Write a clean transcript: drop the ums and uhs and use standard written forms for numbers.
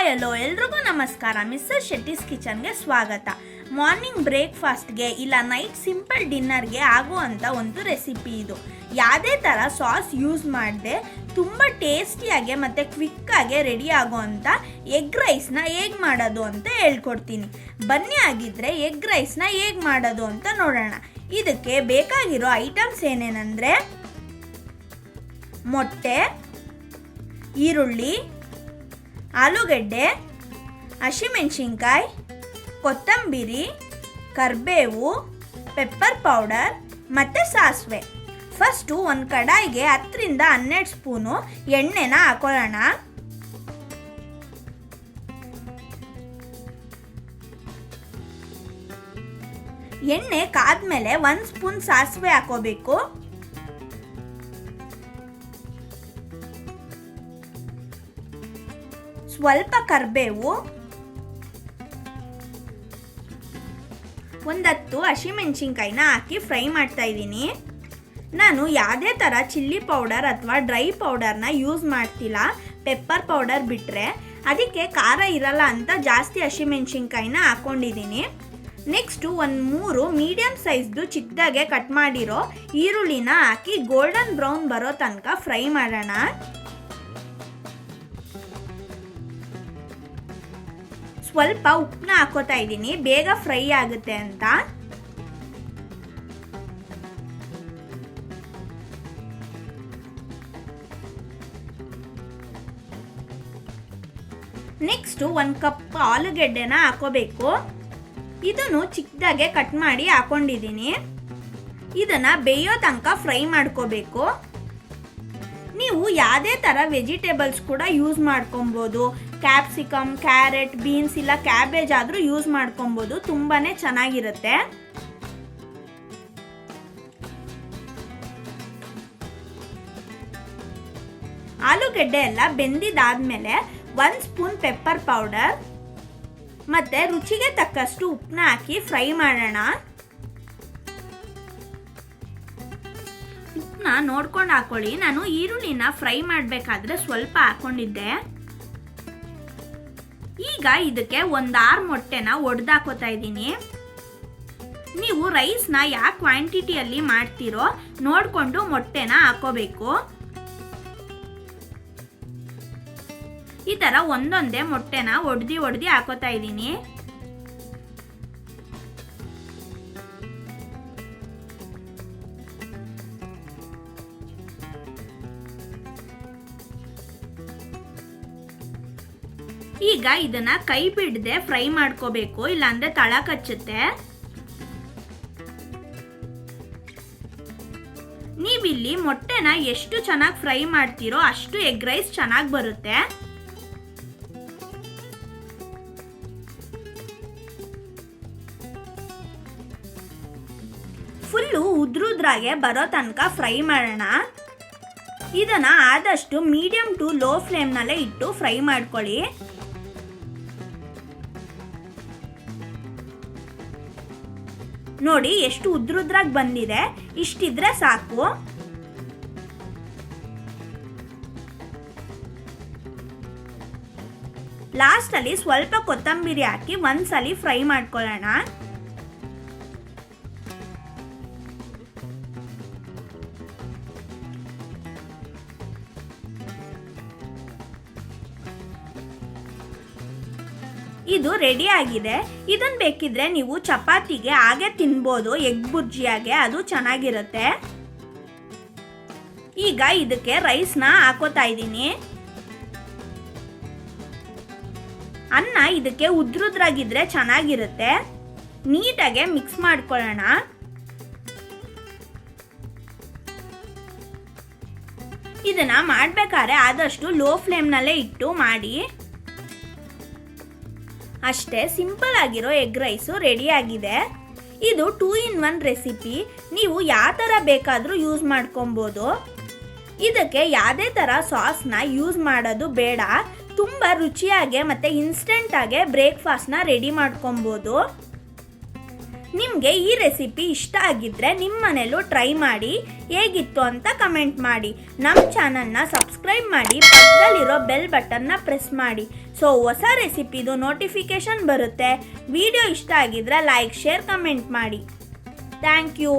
Hello ಎಲ್ರಿಗೂ ನಮಸ್ಕಾರ. Mister Shetty's ಕಿಚನ್ಗೆ ಸ್ವಾಗತ. ಮಾರ್ನಿಂಗ್ ಬ್ರೇಕ್ಫಾಸ್ಟ್ಗೆ ಇಲ್ಲ ನೈಟ್ ಸಿಂಪಲ್ ಡಿನ್ನರ್ಗೆ ಆಗುವಂಥ ಒಂದು ರೆಸಿಪಿ ಇದು. ಯಾವುದೇ ಥರ ಸಾಸ್ ಯೂಸ್ ಮಾಡದೆ ತುಂಬ ಟೇಸ್ಟಿಯಾಗೆ ಮತ್ತು ಕ್ವಿಕ್ಕಾಗೆ ರೆಡಿ ಆಗೋವಂಥ ಎಗ್ ರೈಸ್ನ ಹೇಗೆ ಮಾಡೋದು ಅಂತ ಹೇಳ್ಕೊಡ್ತೀನಿ. ಬನ್ನಿ ಆಗಿದ್ದರೆ ಎಗ್ ರೈಸ್ನ ಹೇಗೆ ಮಾಡೋದು ಅಂತ ನೋಡೋಣ. ಇದಕ್ಕೆ ಬೇಕಾಗಿರೋ ಐಟಮ್ಸ್ ಏನೇನೆಂದರೆ ಮೊಟ್ಟೆ, ಈರುಳ್ಳಿ, ಆಲೂಗಡ್ಡೆ, ಹಸಿಮೆಣಸಿನ್ಕಾಯಿ, ಕೊತ್ತಂಬರಿ, ಕರಿಬೇವು, ಪೆಪ್ಪರ್ ಪೌಡರ್ ಮತ್ತು ಸಾಸಿವೆ. ಫಸ್ಟು ಒಂದು ಕಡಾಯಿಗೆ 10 ರಿಂದ 12 ಸ್ಪೂನು ಎಣ್ಣೆನ ಹಾಕೊಳ್ಳೋಣ. ಎಣ್ಣೆ ಕಾದ್ಮೇಲೆ 1 ಸ್ಪೂನ್ ಸಾಸಿವೆ ಹಾಕೋಬೇಕು. ಸ್ವಲ್ಪ ಕರಿಬೇವು, 10 ಹಸಿಮೆಣಸಿನ್ಕಾಯಿನ ಹಾಕಿ ಫ್ರೈ ಮಾಡ್ತಾ ಇದ್ದೀನಿ. ನಾನು ಯಾವುದೇ ಥರ ಚಿಲ್ಲಿ ಪೌಡರ್ ಅಥವಾ ಡ್ರೈ ಪೌಡರ್ನ ಯೂಸ್ ಮಾಡ್ತಿಲ್ಲ, ಪೆಪ್ಪರ್ ಪೌಡರ್ ಬಿಟ್ಟರೆ. ಅದಕ್ಕೆ ಖಾರ ಇರಲ್ಲ ಅಂತ ಜಾಸ್ತಿ ಹಸಿಮೆಣಸಿನ್ಕಾಯಿನ ಹಾಕ್ಕೊಂಡಿದ್ದೀನಿ. ನೆಕ್ಸ್ಟು 3 ಮೀಡಿಯಮ್ ಸೈಜ್ದು ಚಿಕ್ಕದಾಗೆ ಕಟ್ ಮಾಡಿರೋ ಈರುಳ್ಳಿನ ಹಾಕಿ ಗೋಲ್ಡನ್ ಬ್ರೌನ್ ಬರೋ ತನಕ ಫ್ರೈ ಮಾಡೋಣ. ಸ್ವಲ್ಪ ಉಪ್ಪನ್ನ ಹಾಕೋತಾ ಇದ್ದೀನಿ, ಬೇಗ ಫ್ರೈ ಆಗುತ್ತೆ ಅಂತ. ನೆಕ್ಸ್ಟು 1 ಕಪ್ ಆಲೂಗೆಡ್ಡೆನ ಹಾಕೋಬೇಕು. ಇದನ್ನು ಚಿಕ್ಕದಾಗೆ ಕಟ್ ಮಾಡಿ ಹಾಕೊಂಡಿದ್ದೀನಿ. ಇದನ್ನು ಬೇಯೋ ತನಕ ಫ್ರೈ ಮಾಡ್ಕೋಬೇಕು. ನೀವು ಯಾವುದೇ ಥರ ವೆಜಿಟೇಬಲ್ಸ್ ಕೂಡ ಯೂಸ್ ಮಾಡ್ಕೊಬೋದು. ಕ್ಯಾಪ್ಸಿಕಮ್, ಕ್ಯಾರೆಟ್, ಬೀನ್ಸ್ ಇಲ್ಲ ಕ್ಯಾಬೇಜ್ ಆದರೂ ಯೂಸ್ ಮಾಡ್ಕೊಬೋದು, ತುಂಬಾ ಚೆನ್ನಾಗಿರುತ್ತೆ. ಆಲೂಗಡ್ಡೆ ಎಲ್ಲ ಬೆಂದಿದ್ದಾದ್ಮೇಲೆ 1 ಸ್ಪೂನ್ ಪೆಪ್ಪರ್ ಪೌಡರ್ ಮತ್ತು ರುಚಿಗೆ ತಕ್ಕಷ್ಟು ಉಪ್ಪನ್ನ ಹಾಕಿ ಫ್ರೈ ಮಾಡೋಣ. ಉಪ್ಪನ್ನ ನೋಡ್ಕೊಂಡು ಹಾಕೊಳ್ಳಿ. ನಾನು ಈರುಳ್ಳಿನ ಫ್ರೈ ಮಾಡಬೇಕಾದ್ರೆ ಸ್ವಲ್ಪ ಹಾಕೊಂಡಿದ್ದೆ. ಈಗ ಇದಕ್ಕೆ 6 ಮೊಟ್ಟೆನ ಒಡೆದಾಕೋತಾ ಇದ್ದೀನಿ. ನೀವು ರೈಸ್ನ ಯಾವ ಕ್ವಾಂಟಿಟಿಯಲ್ಲಿ ಮಾಡ್ತೀರೋ ನೋಡಿಕೊಂಡು ಮೊಟ್ಟೆನ ಹಾಕೋಬೇಕು. ಈ ಥರ ಒಂದೊಂದೇ ಮೊಟ್ಟೆನ ಒಡೆದು ಹಾಕೋತಾ ಇದ್ದೀನಿ. ಈಗ ಇದನ್ನ ಕೈ ಬಿಡದೆ ಫ್ರೈ ಮಾಡ್ಕೋಬೇಕು, ಇಲ್ಲಾಂದ್ರೆ ತಳ ಕಚ್ಚುತ್ತೆ. ನೀವಿಲ್ಲಿ ಮೊಟ್ಟೆನ ಎಷ್ಟು ಚೆನ್ನಾಗಿ ಫ್ರೈ ಮಾಡ್ತೀರೋ ಅಷ್ಟು ಎಗ್ ರೈಸ್ ಚೆನ್ನಾಗಿ ಬರುತ್ತೆ. ಫುಲ್ಲು ಉದ್ರುದ್ರಾಗೆ ಬರೋ ತನಕ ಫ್ರೈ ಮಾಡೋಣ. ಇದನ್ನ ಆದಷ್ಟು ಮೀಡಿಯಂ ಟು ಲೋ ಫ್ಲೇಮ್ನಲ್ಲೇ ಇಟ್ಟು ಫ್ರೈ ಮಾಡ್ಕೊಳ್ಳಿ. ನೋಡಿ ಎಷ್ಟು ಉದ್ರುದ್ರಾಗಿ ಬಂದಿದೆ, ಇಷ್ಟಿದ್ರೆ ಸಾಕು. ಲಾಸ್ಟಲ್ಲಿ ಸ್ವಲ್ಪ ಕೊತ್ತಂಬರಿ ಹಾಕಿ ಒಂದ್ಸಲಿ ಫ್ರೈ ಮಾಡ್ಕೊಳ್ಳೋಣ. ಇದು ರೆಡಿ ಆಗಿದೆ. ಇದನ್ನ ಬೇಕಿದ್ರೆ ನೀವು ಚಪಾತಿಗೆ ಹಾಗೆ ತಿನ್ಬೋದು, ಎಗ್ ಬುರ್ಜಿಯಾಗೆ, ಅದು ಚೆನ್ನಾಗಿರುತ್ತೆ. ಈಗ ಇದಕ್ಕೆ ರೈಸ್ನ ಹಾಕೋತಾ ಇದ್ದೀನಿ. ಅನ್ನ ಇದಕ್ಕೆ ಉದ್ರುದ್ರಾಗಿದ್ರೆ ಚೆನ್ನಾಗಿರುತ್ತೆ. ನೀಟಾಗೆ ಮಿಕ್ಸ್ ಮಾಡ್ಕೊಳ್ಳೋಣ. ಇದನ್ನ ಮಾಡ್ಬೇಕಾದ್ರೆ ಆದಷ್ಟು ಲೋ ಫ್ಲೇಮ್ನಲ್ಲೇ ಇಟ್ಟು ಮಾಡಿ. ಅಷ್ಟೇ, ಸಿಂಪಲ್ ಆಗಿರೋ ಎಗ್ ರೈಸು ರೆಡಿ ಆಗಿದೆ. ಇದು 2 in 1 ರೆಸಿಪಿ. ನೀವು ಯಾವ ಥರ ಬೇಕಾದರೂ ಯೂಸ್ ಮಾಡ್ಕೊಬೋದು. ಇದಕ್ಕೆ ಯಾವುದೇ ಥರ ಸಾಸ್ನ ಯೂಸ್ ಮಾಡೋದು ಬೇಡ. ತುಂಬ ರುಚಿಯಾಗೆ ಮತ್ತು ಇನ್ಸ್ಟೆಂಟಾಗೆ ಬ್ರೇಕ್ಫಾಸ್ಟ್ನ ರೆಡಿ ಮಾಡ್ಕೊಬೋದು. ನಿಮಗೆ ಈ ರೆಸಿಪಿ ಇಷ್ಟ ಆಗಿದ್ದರೆ ನಿಮ್ಮ ಮನೇಲೂ ಟ್ರೈ ಮಾಡಿ ಹೇಗಿತ್ತು ಅಂತ ಕಮೆಂಟ್ ಮಾಡಿ. ನಮ್ಮ ಚಾನಲ್ನ ಸಬ್ಸ್ಕ್ರೈಬ್ ಮಾಡಿ, ಪಕ್ಕದಲ್ಲಿರೋ ಬೆಲ್ ಬಟನ್ನ ಪ್ರೆಸ್ ಮಾಡಿ. ಸೊ ಹೊಸ ರೆಸಿಪಿದು ನೋಟಿಫಿಕೇಷನ್ ಬರುತ್ತೆ. ವಿಡಿಯೋ ಇಷ್ಟ ಆಗಿದ್ದರೆ ಲೈಕ್, ಶೇರ್, ಕಮೆಂಟ್ ಮಾಡಿ. Thank you.